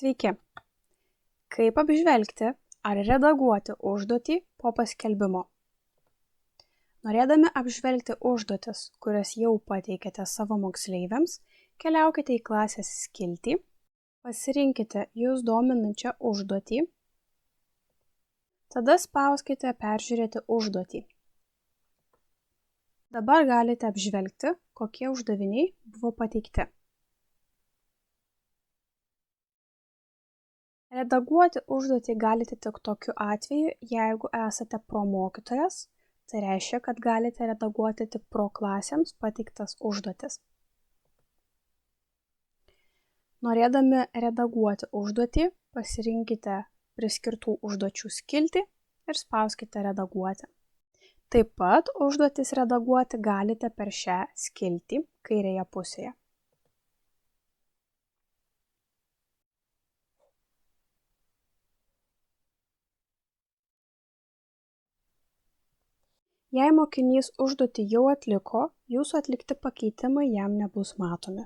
Sveiki! Kaip apžvelgti ar redaguoti užduotį po paskelbimo? Norėdami apžvelgti užduotis, kurias jau pateikėte savo moksleiviams, keliaukite į klasės skiltį, pasirinkite jus dominančią užduotį, tada spauskite peržiūrėti užduotį. Dabar galite apžvelgti, kokie uždaviniai buvo pateikti. Redaguoti užduotį galite tik tokiu atveju, jeigu esate promokytojas, tai reiškia, kad galite redaguoti tik pro klasėms pateiktas užduotis. Norėdami redaguoti užduotį, pasirinkite priskirtų užduočių skiltį ir spauskite redaguoti. Taip pat užduotis redaguoti galite per šią skiltį kairėje pusėje. Jei mokinys užduotį jau atliko, jūsų atlikti pakeitimai jam nebus matomi.